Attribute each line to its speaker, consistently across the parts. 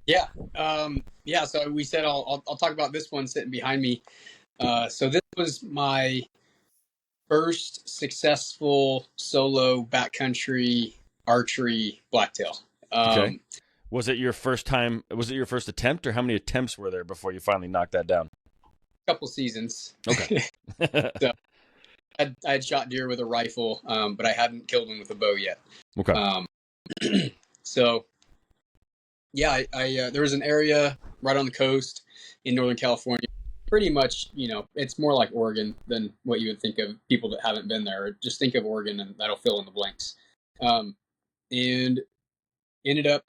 Speaker 1: Yeah. Yeah. So we said I'll talk about this one sitting behind me. So this was my first successful solo backcountry archery blacktail.
Speaker 2: Okay.
Speaker 1: Um,
Speaker 2: Was it your first time? Was it your first attempt, or how many attempts were there before you finally knocked that down?
Speaker 1: Couple seasons.
Speaker 2: Okay.
Speaker 1: So I had shot deer with a rifle, but I hadn't killed one with a bow yet.
Speaker 2: Okay.
Speaker 1: Um, so yeah, I there was an area right on the coast in Northern California. Pretty much, it's more like Oregon than what you would think of people that haven't been there. Just think of Oregon, and that'll fill in the blanks. Um, and ended up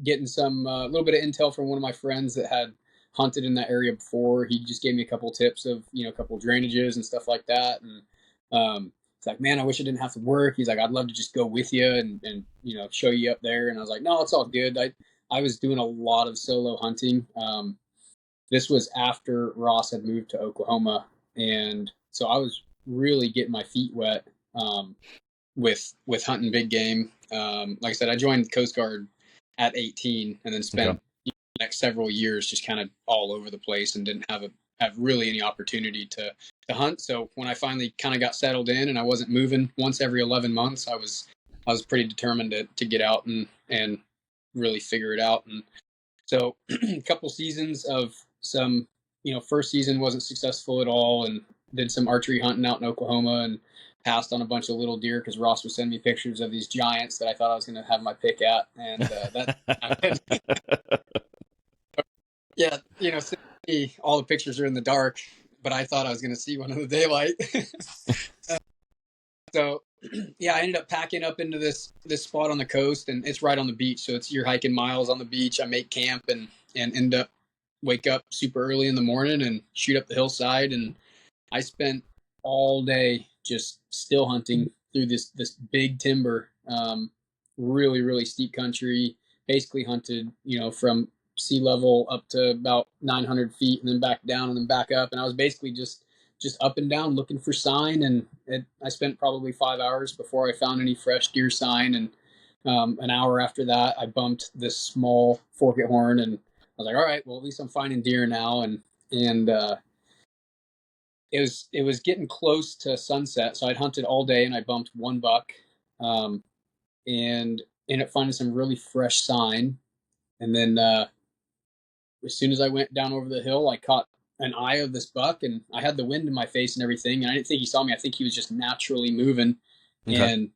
Speaker 1: getting some little bit of intel from one of my friends that had hunted in that area before. He just gave me a couple tips of a couple of drainages and stuff like that. And it's like, man, I wish I didn't have to work. He's like, I'd love to just go with you and show you up there. And I was like, no, it's all good. I was doing a lot of solo hunting. This was after Ross had moved to Oklahoma, and so I was really getting my feet wet with hunting big game. Like I said, I joined the Coast Guard at 18, and then
Speaker 2: Okay.
Speaker 1: spent the next several years just kind of all over the place, and didn't have really any opportunity to hunt. So when I finally kind of got settled in, and I wasn't moving once every 11 months, I was pretty determined to get out and really figure it out. And so a couple seasons of some, first season wasn't successful at all, and did some archery hunting out in Oklahoma and passed on a bunch of little deer because Ross was sending me pictures of these giants that I thought I was going to have my pick at, and yeah, all the pictures are in the dark, but I thought I was going to see one in the daylight. So yeah, I ended up packing up into this spot on the coast, and it's right on the beach, so you're hiking miles on the beach. I make camp and end up wake up super early in the morning and shoot up the hillside, and I spent all day just still hunting through this big timber, really really steep country. Basically hunted, from sea level up to about 900 feet, and then back down and then back up. And I was basically just up and down looking for sign. And I spent probably 5 hours before I found any fresh deer sign. And an hour after that, I bumped this small forked horn, and I was like, all right, well, at least I'm finding deer now. And it was getting close to sunset, so I'd hunted all day and I bumped one buck, um, and ended up finding some really fresh sign. And then as soon as I went down over the hill, I caught an eye of this buck, and I had the wind in my face and everything, and I didn't think he saw me. I think he was just naturally moving,
Speaker 2: Okay.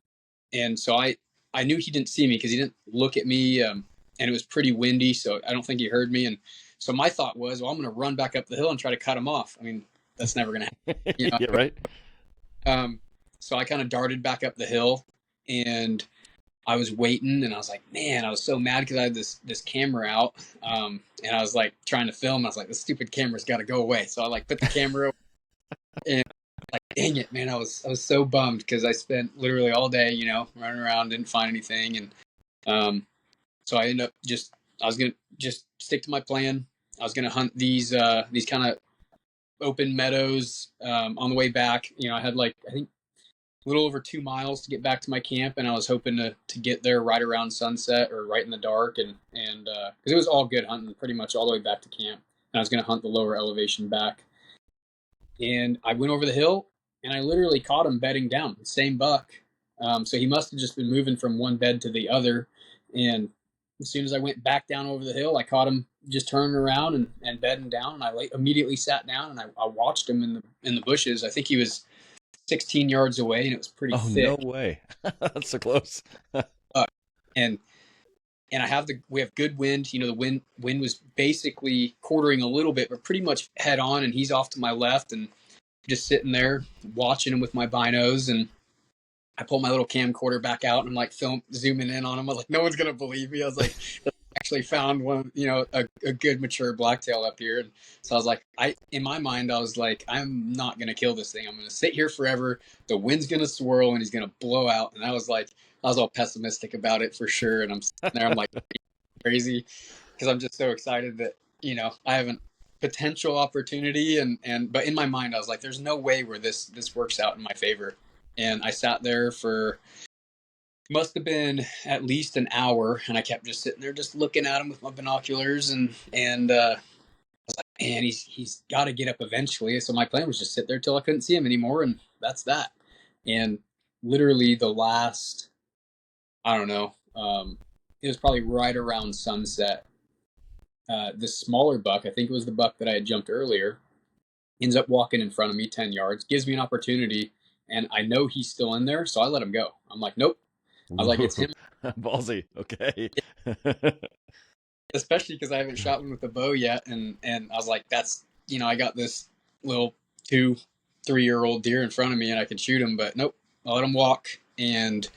Speaker 1: and so I knew he didn't see me because he didn't look at me, and it was pretty windy, so I don't think he heard me. And so my thought was, well, I'm going to run back up the hill and try to cut him off. I mean, that's never going to happen.
Speaker 2: Yeah. Right.
Speaker 1: Um, so I kind of darted back up the hill, and I was waiting, and I was like, man, I was so mad because I had this camera out, and I was like trying to film. I was like, this stupid camera's got to go away. So I like put the camera away, and like, dang it, man, I was so bummed because I spent literally all day, running around, didn't find anything, and so I ended up I was gonna just stick to my plan. I was gonna hunt these kind of open meadows on the way back. I had like I think a little over 2 miles to get back to my camp, and I was hoping to get there right around sunset or right in the dark, and because it was all good hunting pretty much all the way back to camp, and I was going to hunt the lower elevation back, and I went over the hill, and I literally caught him bedding down, the same buck. So he must have just been moving from one bed to the other, and as soon as I went back down over the hill, I caught him just turning around and bedding down, and I immediately sat down and I watched him in the bushes. I think he was 16 yards away, and it was pretty
Speaker 2: Oh, no
Speaker 1: thick.
Speaker 2: way. That's so close.
Speaker 1: Uh, and we have good wind. The wind was basically quartering a little bit, but pretty much head on. And he's off to my left, and just sitting there watching him with my binos. And I pull my little camcorder back out, and I'm like zooming in on him. I was like, no one's gonna believe me. I was like, actually found one, a good mature blacktail up here. And so I was like, in my mind, I was like, I'm not going to kill this thing. I'm going to sit here forever. The wind's going to swirl and he's going to blow out. And I was all pessimistic about it for sure. And I'm sitting there, I'm like crazy because I'm just so excited that, I have a potential opportunity. But in my mind, I was like, there's no way where this works out in my favor. And I sat there for Must have been at least an hour, and I kept just sitting there, just looking at him with my binoculars, and man, he's got to get up eventually. So my plan was just sit there till I couldn't see him anymore, and that's that. And literally the last, I don't know, it was probably right around sunset. This smaller buck, I think it was the buck that I had jumped earlier, ends up walking in front of me 10 yards, gives me an opportunity, and I know he's still in there, so I let him go. I'm like, nope. I was like, it's
Speaker 2: Ooh,
Speaker 1: him,
Speaker 2: ballsy. Okay.
Speaker 1: especially because I haven't shot one with a bow yet, and I was like, that's I got this little 2, 3 year old deer in front of me, and I can shoot him, but nope. I let him walk, and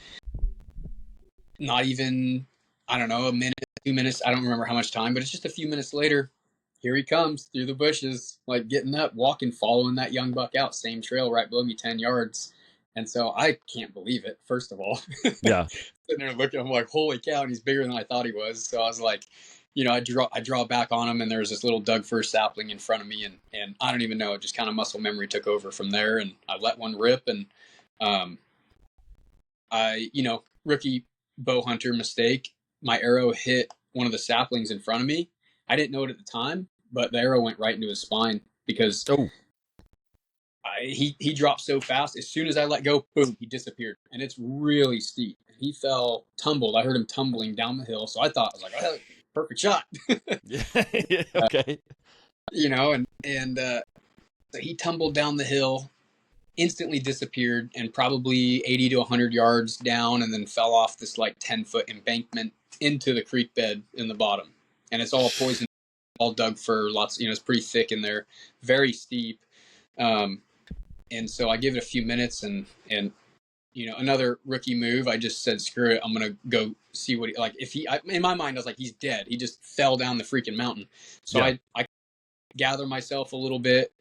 Speaker 1: not even, I don't know, a minute, 2 minutes. I don't remember how much time, but it's just a few minutes later. Here he comes through the bushes, like getting up, walking, following that young buck out, same trail right below me, 10 yards. And so I can't believe it, first of all.
Speaker 2: Yeah.
Speaker 1: Sitting there looking, I'm like, holy cow, and he's bigger than I thought he was. So I was like, I draw back on him, and there's this little Doug fir sapling in front of me, and I don't even know, just kind of muscle memory took over from there, and I let one rip, and um, rookie bow hunter mistake. My arrow hit one of the saplings in front of me. I didn't know it at the time, but the arrow went right into his spine because
Speaker 2: Oh.
Speaker 1: he dropped so fast. As soon as I let go, boom, he disappeared, and it's really steep. He fell, tumbled. I heard him tumbling down the hill, so I was like, oh, perfect shot.
Speaker 2: Yeah. Yeah. Okay.
Speaker 1: And so he tumbled down the hill, instantly disappeared, and probably 80 to 100 yards down, and then fell off this like 10-foot embankment into the creek bed in the bottom. And it's all poison, all dug for lots. It's pretty thick in there, very steep. Um, and so I give it a few minutes, and another rookie move. I just said, screw it. I'm gonna go see what he like. If he, in my mind, I was like, he's dead. He just fell down the freaking mountain. So
Speaker 2: Yeah.
Speaker 1: I gather myself a little bit,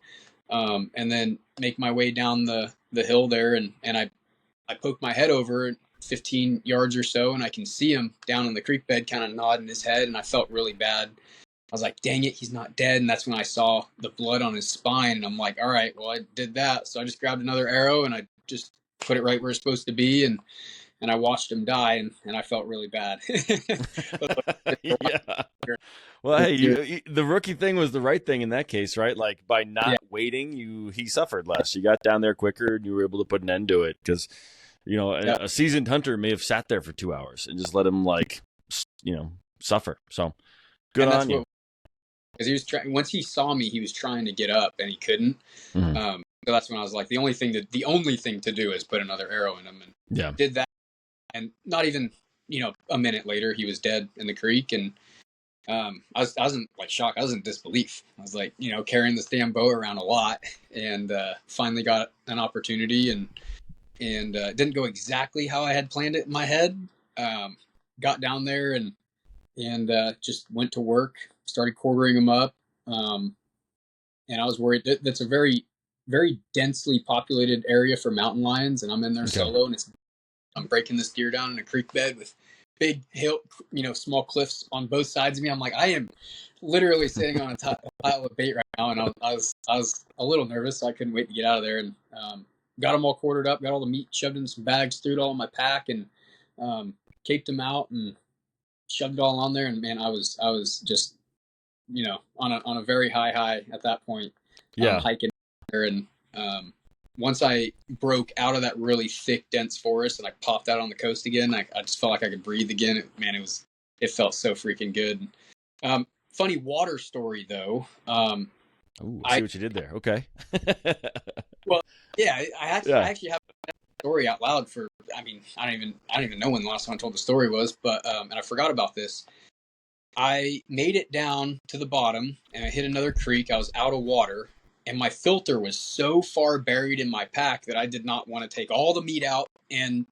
Speaker 1: and then make my way down the hill there, and I poke my head over 15 yards or so, and I can see him down in the creek bed, kind of nodding his head, and I felt really bad. I was like, dang it, he's not dead. And that's when I saw the blood on his spine, and I'm like, all right, well, I did that. So I just grabbed another arrow, and I just put it right where it's supposed to be, and I watched him die, and I felt really bad.
Speaker 2: Yeah. Well, hey, the rookie thing was the right thing in that case, right? Like by
Speaker 1: Yeah,
Speaker 2: not waiting, he suffered less. You got down there quicker, and you were able to put an end to it because
Speaker 1: yeah.
Speaker 2: a seasoned hunter may have sat there for 2 hours and just let him suffer. So good
Speaker 1: And that's
Speaker 2: on you.
Speaker 1: what, because he was trying, once he saw me, he was trying to get up, and he couldn't.
Speaker 2: Mhm.
Speaker 1: So that's when I was like, the only thing to do is put another arrow in him, and
Speaker 2: Yeah.
Speaker 1: did that. And not even, a minute later, he was dead in the creek. And I was in like shock. I was in disbelief. I was like, carrying this damn bow around a lot, and finally got an opportunity, and it didn't go exactly how I had planned it in my head. Got down there, and just went to work, started quartering them up. Um, and I was worried that's a very, very densely populated area for mountain lions, and I'm in there
Speaker 2: Okay.
Speaker 1: solo, and I'm breaking this deer down in a creek bed with big hill, small cliffs on both sides of me. I'm like, I am literally sitting on a pile of bait right now, and I was a little nervous, so I couldn't wait to get out of there. And got them all quartered up, got all the meat shoved in some bags, threw it all in my pack, and caped them out and shoved it all on there. And man, I was just on a very high at that point,
Speaker 2: Yeah.
Speaker 1: hiking there. And once I broke out of that really thick, dense forest and I popped out on the coast again, I just felt like I could breathe again. It felt so freaking good. Funny water story though.
Speaker 2: Ooh, I see
Speaker 1: I
Speaker 2: what you did there. Okay.
Speaker 1: Well, yeah, I
Speaker 2: Yeah.
Speaker 1: actually have a story out loud for. I mean, I don't even know when the last time I told the story was, but and I forgot about this. I made it down to the bottom, and I hit another creek. I was out of water, and my filter was so far buried in my pack that I did not want to take all the meat out and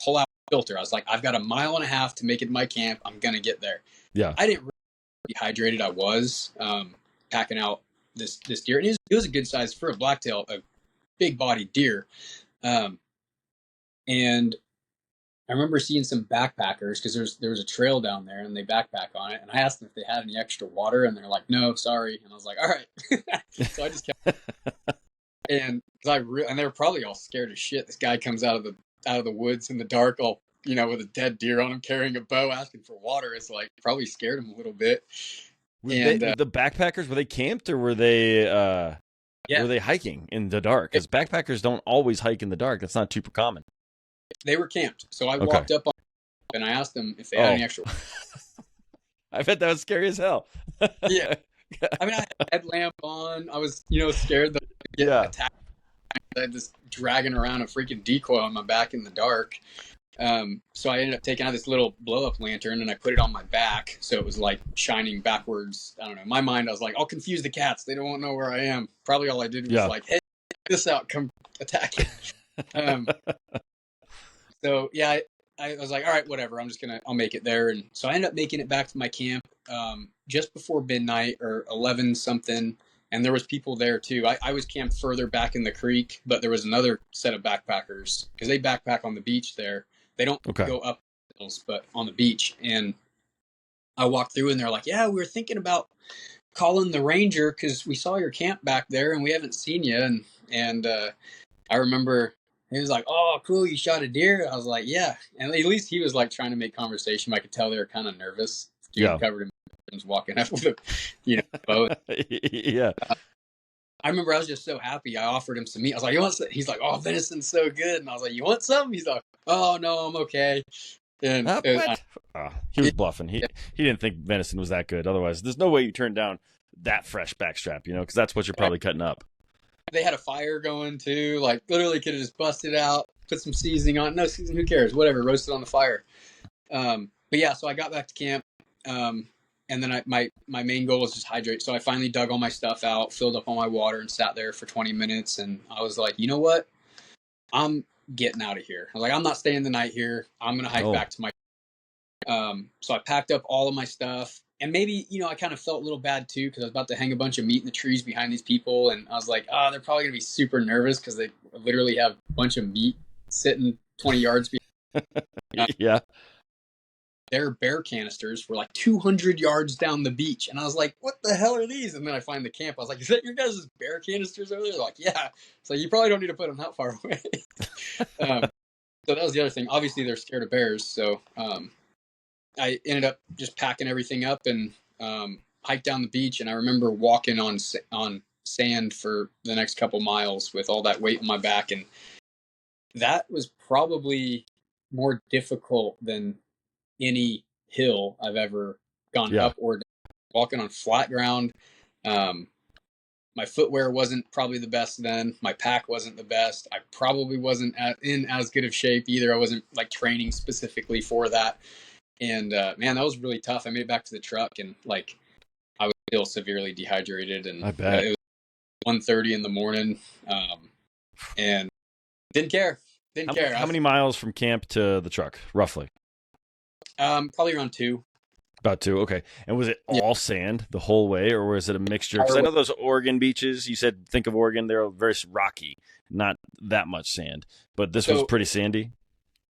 Speaker 1: pull out the filter. I was like, I've got a mile and a half to make it to my camp. I'm gonna get there.
Speaker 2: Yeah.
Speaker 1: I didn't really dehydrated. I was packing out this deer, and it was a good size for a blacktail, a big bodied deer. Um, and I remember seeing some backpackers because there was a trail down there, and they backpack on it. And I asked them if they had any extra water, and they're like, "No, sorry." And I was like, "All right." So I just kept, and and they were probably all scared as shit. This guy comes out of the woods in the dark, all with a dead deer on him, carrying a bow, asking for water, is like probably scared him a little bit. And
Speaker 2: Were the backpackers, were they camped or
Speaker 1: yeah,
Speaker 2: were they hiking in the dark? Because backpackers don't always hike in the dark. That's not super common.
Speaker 1: they were camped. So I
Speaker 2: Okay.
Speaker 1: walked up on and I asked them if they had
Speaker 2: Oh,
Speaker 1: any extra.
Speaker 2: I bet that was scary as hell.
Speaker 1: Yeah, I mean, I had a headlamp on. I was, scared that I'd get
Speaker 2: Yeah.
Speaker 1: attacked. I had this dragging around a freaking decoy on my back in the dark. So I ended up taking out this little blow up lantern and I put it on my back. So it was like shining backwards. I don't know. In my mind, I was like, I'll confuse the cats. They don't want to know where I am. Probably all I did was
Speaker 2: Yeah.
Speaker 1: like, hey, check this out. Come attack it. So yeah, I was like, all right, whatever. I'll make it there. And so I ended up making it back to my camp just before midnight or 11 something. And there was people there too. I was camped further back in the creek, but there was another set of backpackers because they backpack on the beach there. They don't go up hills, but on the beach. And I walked through and they're like, yeah, we were thinking about calling the ranger because we saw your camp back there and we haven't seen you. And I remember he was like, oh, cool, you shot a deer? I was like, yeah. And at least he was like trying to make conversation. I could tell they were kind of nervous. Dude covered in walking up with a bow.
Speaker 2: Yeah.
Speaker 1: I remember I was just so happy. I offered him some meat. I was like, you want some? He's like, oh, venison's so good. And I was like, you want some? He's like, oh, no, I'm okay. And
Speaker 2: what? He was bluffing. He didn't think venison was that good. Otherwise, there's no way you turn down that fresh backstrap, because that's what you're probably cutting up.
Speaker 1: They had a fire going too. Like literally could have just busted out, put some seasoning on. No seasoning, who cares? Whatever, roasted on the fire. But yeah, so I got back to camp. And then my main goal was just hydrate. So I finally dug all my stuff out, filled up all my water, and sat there for 20 minutes. And I was like, you know what? I'm getting out of here. I was like, I'm not staying the night here. I'm gonna hike back to my. So I packed up all of my stuff, and maybe I kind of felt a little bad too because I was about to hang a bunch of meat in the trees behind these people, and I was like, they're probably gonna be super nervous because they literally have a bunch of meat sitting 20 yards behind.
Speaker 2: Yeah.
Speaker 1: Their bear canisters were like 200 yards down the beach. And I was like, what the hell are these? And then I find the camp. I was like, is that your guys' bear canisters over there? They're like, yeah. So you probably don't need to put them that far away. So that was the other thing. Obviously, they're scared of bears. So I ended up just packing everything up and hiked down the beach. And I remember walking on sand for the next couple miles with all that weight on my back. And that was probably more difficult than any hill I've ever gone up or down. Walking on flat ground. My footwear wasn't probably the best then. My pack wasn't the best. I probably wasn't in as good of shape either. I wasn't like training specifically for that. And man, that was really tough. I made it back to the truck and like I was still severely dehydrated. And
Speaker 2: I bet.
Speaker 1: it was 1:30 in the morning. And didn't care.
Speaker 2: How many miles from camp to the truck, roughly?
Speaker 1: Probably around 2.
Speaker 2: About 2, okay. And was it all sand the whole way, or was it a mixture? Because I know those Oregon beaches, you said, think of Oregon, they're very rocky, not that much sand. But this was pretty sandy?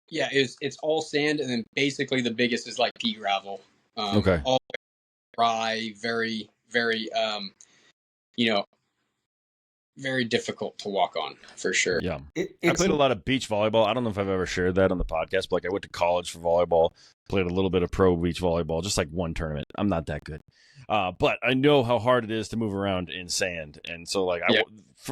Speaker 1: Yeah, it's all sand, and then basically the biggest is like pea gravel.
Speaker 2: Okay.
Speaker 1: All dry, very, very, very difficult to walk on, for sure.
Speaker 2: Yeah. I played a lot of beach volleyball. I don't know if I've ever shared that on the podcast, but like I went to college for volleyball, played a little bit of pro beach volleyball, just like one tournament. I'm not that good. But I know how hard it is to move around in sand. And so like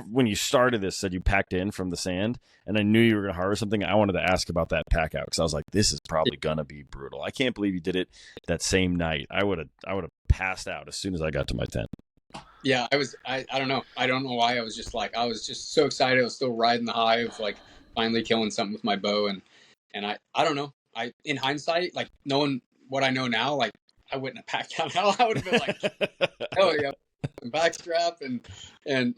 Speaker 2: when you started this, said you packed in from the sand, and I knew you were going to harvest something. I wanted to ask about that pack out because I was like, this is probably going to be brutal. I can't believe you did it that same night. I would have passed out as soon as I got to my tent.
Speaker 1: Yeah, I don't know. I don't know why. I was just so excited. I was still riding the high of like finally killing something with my bow. And I don't know. In hindsight, like knowing what I know now, like I wouldn't have packed out. I would have been like, oh yeah, backstrap and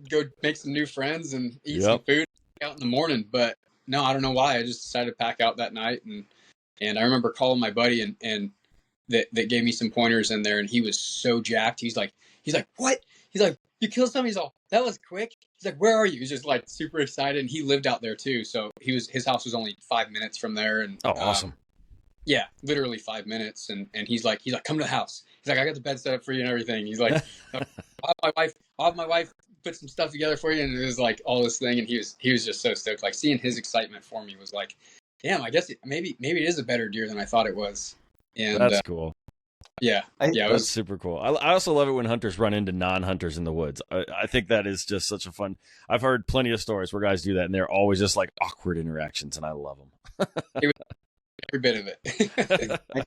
Speaker 1: go make some new friends and eat some food out in the morning. But no, I don't know why. I just decided to pack out that night. And I remember calling my buddy and that gave me some pointers in there, and he was so jacked. He's like, what? He's like, you killed something? He's all, that was quick. He's like, where are you? He's just like super excited. And he lived out there too. So his house was only 5 minutes from there. And
Speaker 2: awesome.
Speaker 1: Yeah, literally 5 minutes. And he's like, come to the house. He's like, I got the bed set up for you and everything. He's like, I'll have my wife put some stuff together for you. And it was like all this thing. And he was just so stoked. Like seeing his excitement for me was like, damn, I guess maybe it is a better deer than I thought it was. And
Speaker 2: That's cool.
Speaker 1: yeah, yeah, it
Speaker 2: That's
Speaker 1: was.
Speaker 2: super cool. I also love it when hunters run into non-hunters in the woods. I think that is just such a fun. I've heard plenty of stories where guys do that, and they're always just like awkward interactions, and I love them.
Speaker 1: It was every bit of it.